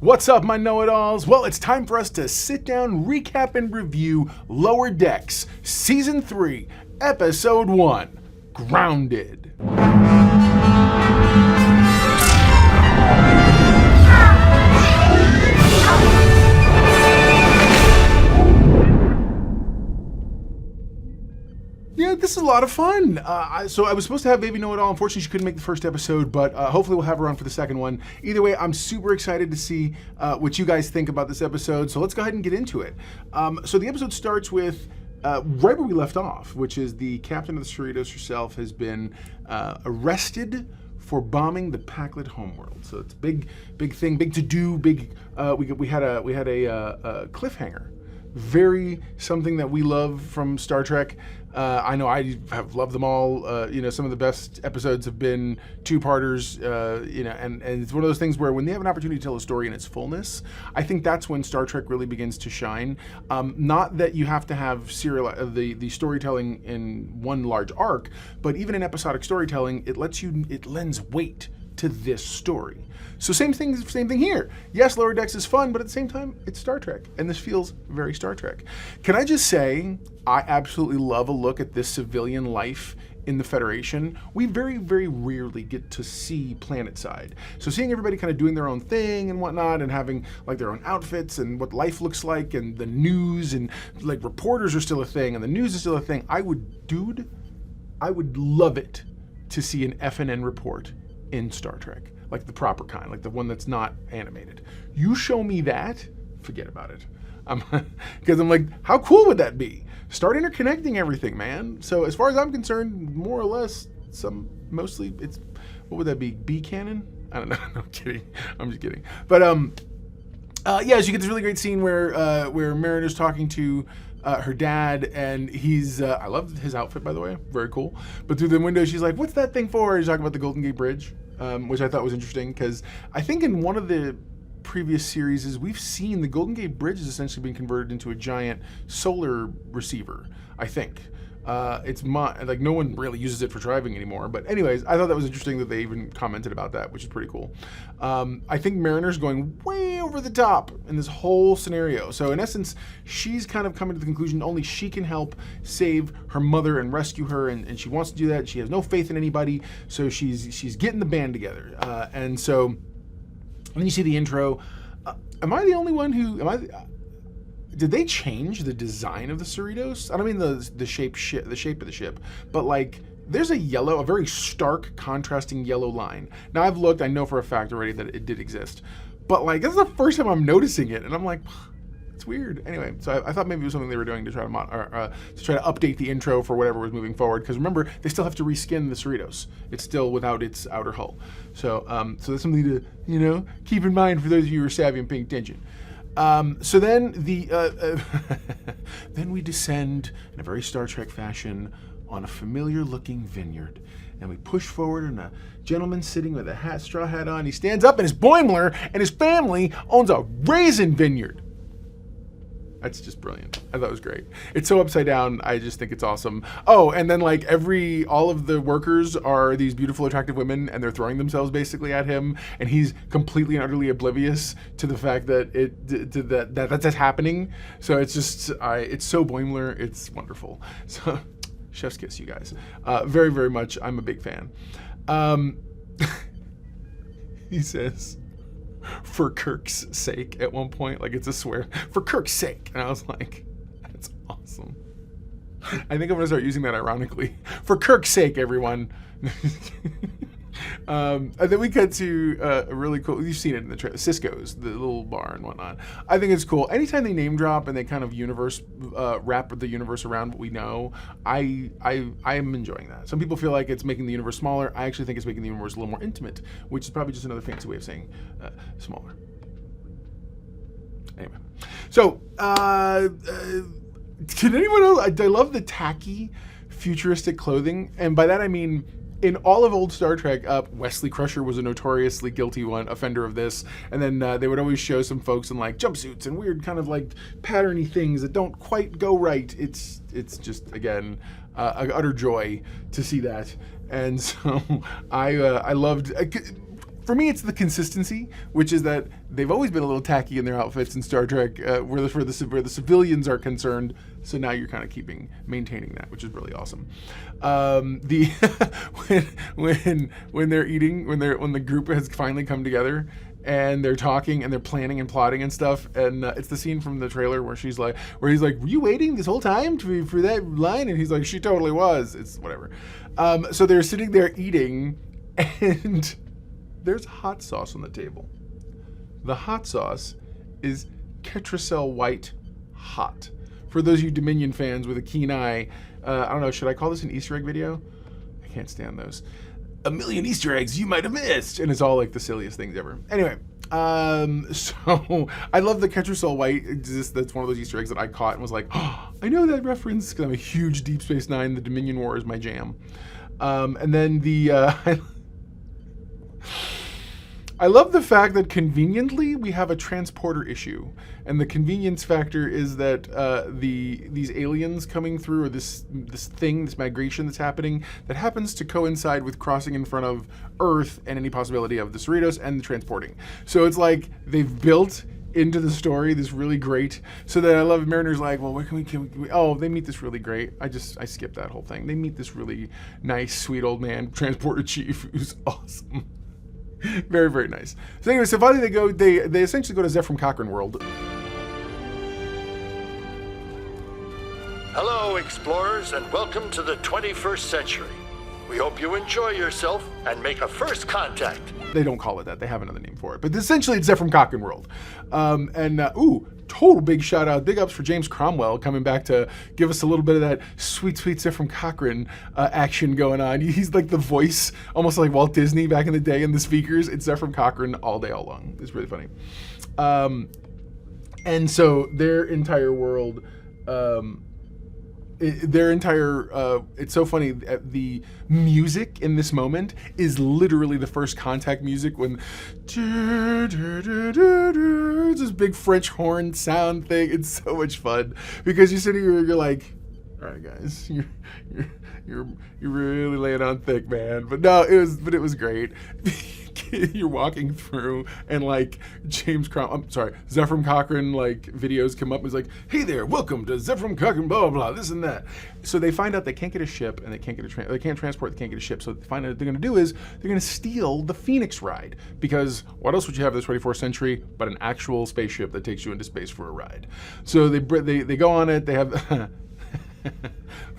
What's up, my know-it-alls? Well, it's time for us to sit down, recap, and review Lower Decks, Season 3, Episode 1, Grounded. Yeah, this is a lot of fun. So I was supposed to have Baby Know-It-All. Unfortunately, she couldn't make the first episode, but hopefully we'll have her on for the second one. Either way, I'm super excited to see what you guys think about this episode. So let's go ahead and get into it. So the episode starts with right where we left off, which is the captain of the Cerritos herself has been arrested for bombing the Pakled homeworld. So it's a big thing, big to do, big. We had a cliffhanger. Very something that we love from Star Trek. I know I have loved them all. Some of the best episodes have been two-parters, and it's one of those things where when they have an opportunity to tell a story in its fullness, I think that's when Star Trek really begins to shine. Not that you have to have the storytelling in one large arc, but even in episodic storytelling, it lends weight to this story. So same thing here. Yes, Lower Decks is fun, but at the same time, it's Star Trek, and this feels very Star Trek. Can I just say, I absolutely love a look at this civilian life in the Federation. We very, very rarely get to see planetside. So seeing everybody kind of doing their own thing and whatnot, and having like their own outfits and what life looks like, and the news, and like reporters are still a thing, and the news is still a thing. I would love it to see an FNN report in Star Trek. Like the proper kind, like the one that's not animated. You show me that, forget about it. Because I'm like, how cool would that be? Start interconnecting everything, man. So as far as I'm concerned, more or less, mostly it's, what would that be? B canon? I don't know. No, I'm kidding. I'm just kidding. But so you get this really great scene where Mariner's talking to her dad, and he's I love his outfit, by the way, very cool. But through the window, she's like, "What's that thing for?" He's talking about the Golden Gate Bridge, which I thought was interesting because I think in one of the previous series we've seen the Golden Gate Bridge has essentially been converted into a giant solar receiver. I think no one really uses it for driving anymore. But anyways, I thought that was interesting that they even commented about that, which is pretty cool. I think Mariner's going way over the top in this whole scenario. So in essence, she's kind of coming to the conclusion only she can help save her mother and rescue her, and she wants to do that. She has no faith in anybody, so she's getting the band together. And then you see the intro. Am I the only one who? Did they change the design of the Cerritos? I don't mean the shape of the ship, but like there's a very stark, contrasting yellow line. Now I've looked, I know for a fact already that it did exist, but like this is the first time I'm noticing it, and I'm like, it's weird. Anyway, so I thought maybe it was something they were doing to try to update the intro for whatever was moving forward. Because remember, they still have to reskin the Cerritos. It's still without its outer hull. So that's something to keep in mind for those of you who are savvy and paying attention. So then then we descend in a very Star Trek fashion on a familiar-looking vineyard, and we push forward, and a gentleman sitting with a straw hat on. He stands up, and his Boimler and his family owns a raisin vineyard. That's just brilliant. I thought it was great. It's so upside down. I just think it's awesome. Oh, and then like all of the workers are these beautiful, attractive women, and they're throwing themselves basically at him, and he's completely and utterly oblivious to the fact that that's happening. So it's just, it's so Boimler. It's wonderful. So chef's kiss, you guys. Very, very much. I'm a big fan. He says, "For Kirk's sake," at one point, like it's a swear, "for Kirk's sake," and I was like, that's awesome. I think I'm gonna start using that ironically. For Kirk's sake, everyone. And then we cut to a really cool, you've seen it in the trailer, Cisco's, the little bar and whatnot. I think it's cool. Anytime they name drop and they kind of wrap the universe around what we know, I am enjoying that. Some people feel like it's making the universe smaller. I actually think it's making the universe a little more intimate, which is probably just another fancy way of saying smaller. Anyway, so can anyone else? I love the tacky, futuristic clothing, and by that I mean, in all of old Star Trek, Wesley Crusher was a notoriously guilty offender of this, and then they would always show some folks in like jumpsuits and weird kind of like patterny things that don't quite go right. It's just, again, an utter joy to see that, and so I loved. For me, it's the consistency, which is that they've always been a little tacky in their outfits in Star Trek, where the civilians are concerned. So now you're kind of maintaining that, which is really awesome. When they're eating, when the group has finally come together and they're talking and they're planning and plotting and stuff, and it's the scene from the trailer where he's like, were you waiting this whole time for that line? And he's like, she totally was. It's whatever. So they're sitting there eating, and there's hot sauce on the table. The hot sauce is Ketracel White Hot. For those of you Dominion fans with a keen eye, I don't know, should I call this an Easter egg video? I can't stand those. 1 million Easter eggs you might have missed. And it's all like the silliest things ever. Anyway, so I love the Ketracel White. That's one of those Easter eggs that I caught and was like, oh, I know that reference because I'm a huge Deep Space Nine. The Dominion War is my jam. And then I love the fact that conveniently we have a transporter issue, and the convenience factor is that these aliens coming through, or this migration that's happening, that happens to coincide with crossing in front of Earth and any possibility of the Cerritos and the transporting. So it's like they've built into the story this really great. So that I love Mariner's like, well, where can we? Oh, they meet this really great. I skipped that whole thing. They meet this really nice, sweet old man, transporter chief, who's awesome. Very, very nice. So anyway, so finally they essentially go to Zephyr Cochrane world. Hello, explorers, and welcome to the 21st century. We hope you enjoy yourself and make a first contact. They don't call it that. They have another name for it. But essentially, it's Zephyr Cochrane world. Total big shout out. Big ups for James Cromwell coming back to give us a little bit of that sweet, sweet Zephyr Cochrane action going on. He's like the voice, almost like Walt Disney back in the day in the speakers. It's Zephyr Cochrane all day, all long. It's really funny. And so their entire world... it's so funny. The music in this moment is literally the first contact music when it's this big French horn sound thing. It's so much fun because you're sitting here, you're like, all right, guys, you're really laying on thick, man. But no, it was great. You're walking through and like Zephyr Cochrane like videos come up and it's like, hey there, welcome to Zephyr Cochrane, blah, blah, blah, this and that. So they find out they can't get a ship and they can't transport, they can't get a ship. So they find out what they're going to do is they're going to steal the Phoenix ride, because what else would you have in the 24th century but an actual spaceship that takes you into space for a ride? So they go on it. They have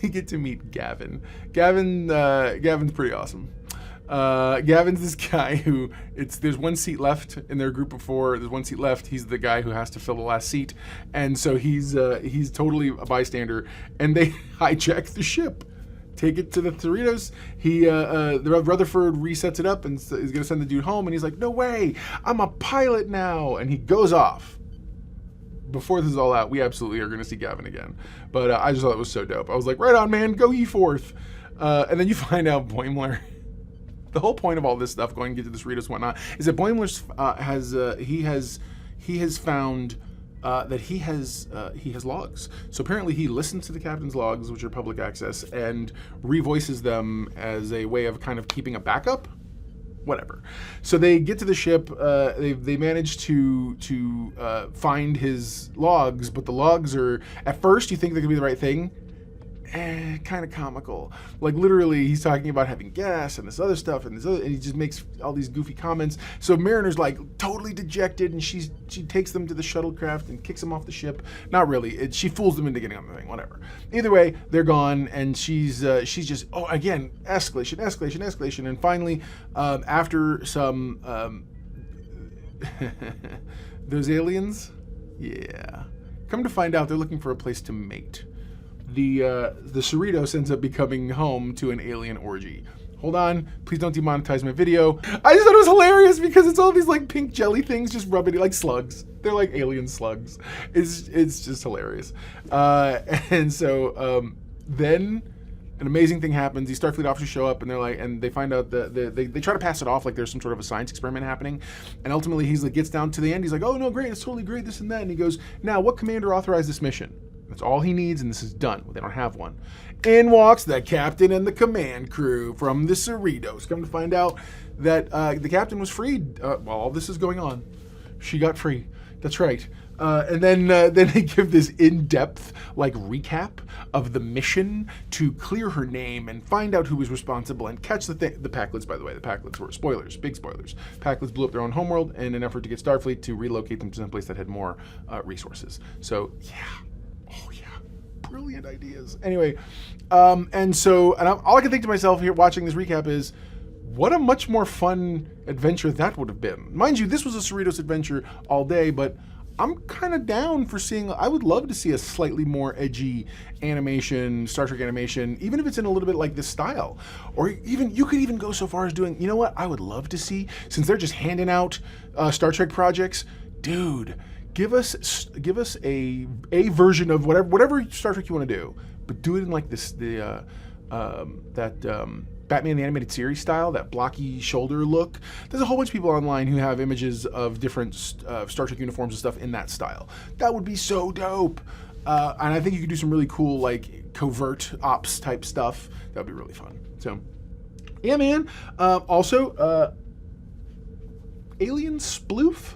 we get to meet Gavin. Gavin's pretty awesome. Gavin's this guy who there's one seat left in their group of 4. There's one seat left. He's the guy who has to fill the last seat, and so he's totally a bystander. And they hijack the ship, take it to the Cerritos. The Rutherford resets it up and is going to send the dude home. And he's like, "No way! I'm a pilot now!" And he goes off. Before this is all out, we absolutely are going to see Gavin again. But I just thought it was so dope. I was like, "Right on, man! Go ye forth!" And then you find out Boimler. The whole point of all this stuff, going to get to the Cerritos and whatnot, is that Boimler has found that he has logs. So apparently he listens to the captain's logs, which are public access, and revoices them as a way of kind of keeping a backup. Whatever. So they get to the ship. They manage to find his logs, but the logs are, at first you think they're gonna be the right thing. Kind of comical. Like literally, he's talking about having gas and this other stuff and he just makes all these goofy comments. So Mariner's like totally dejected, and she takes them to the shuttlecraft and kicks them off the ship. Not really. She fools them into getting on the thing. Whatever. Either way, they're gone, and she's just again escalation, and finally, after some those aliens, come to find out they're looking for a place to mate. The Cerritos ends up becoming home to an alien orgy. Hold on, please don't demonetize my video. I just thought it was hilarious because it's all these like pink jelly things just rubbing it like slugs. They're like alien slugs. It's just hilarious. And so then an amazing thing happens. These Starfleet officers show up and they're like, and they find out that they try to pass it off like there's some sort of a science experiment happening. And ultimately he's like, gets down to the end. He's like, oh no, great, it's totally great, this and that. And he goes, now what commander authorized this mission? That's all he needs, and this is done. Well, they don't have one. In walks the captain and the command crew from the Cerritos. Come to find out that the captain was freed while all this is going on. She got free. That's right. And then they give this in-depth recap of the mission to clear her name and find out who was responsible and catch the Pakleds. By the way, the Pakleds were spoilers, big spoilers. Pakleds blew up their own homeworld in an effort to get Starfleet to relocate them to some place that had more resources. So brilliant ideas. Anyway, all I can think to myself here watching this recap is, what a much more fun adventure that would have been. Mind you, this was a Cerritos adventure all day, but I'm kind of down for I would love to see a slightly more edgy animation, Star Trek animation, even if it's in a little bit like this style. Or even, you could even go so far as doing, you know what I would love to see, since they're just handing out Star Trek projects, dude, give us a version of whatever Star Trek you want to do, but do it in like this, Batman the Animated Series style, that blocky shoulder look. There's a whole bunch of people online who have images of different Star Trek uniforms and stuff in that style. That would be so dope. And I think you could do some really cool, covert ops type stuff. That would be really fun. So, yeah, man. Also, Alien Sploof?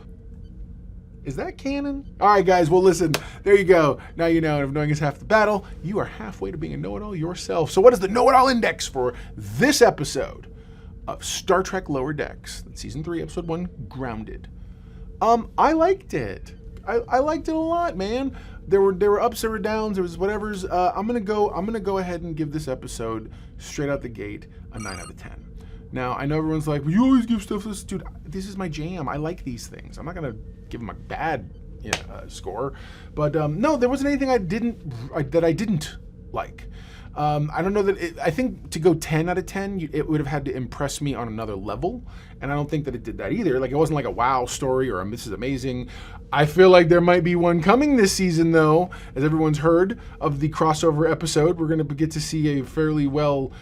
Is that canon? All right, guys. Well, listen, there you go. Now you know. If knowing is half the battle, you are halfway to being a know-it-all yourself. So what is the know-it-all index for this episode of Star Trek Lower Decks? That's Season 3, Episode 1, Grounded. I liked it. I liked it a lot, man. There were ups, there were downs, there was whatever's. I'm gonna go ahead and give this episode straight out the gate a 9 out of 10. Now, I know everyone's like, well, you always give stuff this. Dude, this is my jam. I like these things. I'm not going to give them a bad score. But no, there wasn't anything I didn't like. I don't know that I think to go 10 out of 10, it would have had to impress me on another level. And I don't think that it did that either. It wasn't like a wow story or this is amazing. I feel like there might be one coming this season, though. As everyone's heard of the crossover episode, we're going to get to see a fairly well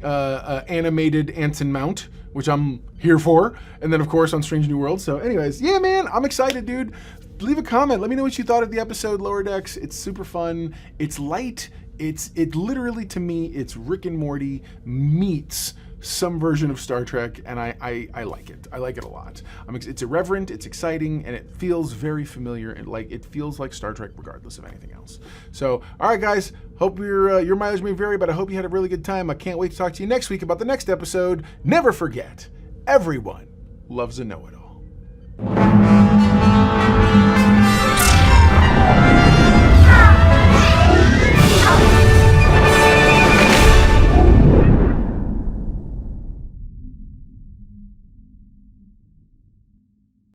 animated Anson Mount, which I'm here for, and then of course on Strange New Worlds. So anyways, yeah, man, I'm excited, dude. Leave a comment, let me know what you thought of the episode Lower Decks. It's super fun, it's light, it literally, to me, it's Rick and Morty meets some version of Star Trek, and I like it. I like it a lot. It's irreverent, it's exciting, and it feels very familiar, and it feels like Star Trek regardless of anything else. So, all right, guys, hope your mileage may vary, but I hope you had a really good time. I can't wait to talk to you next week about the next episode. Never forget, everyone loves a know-it-all.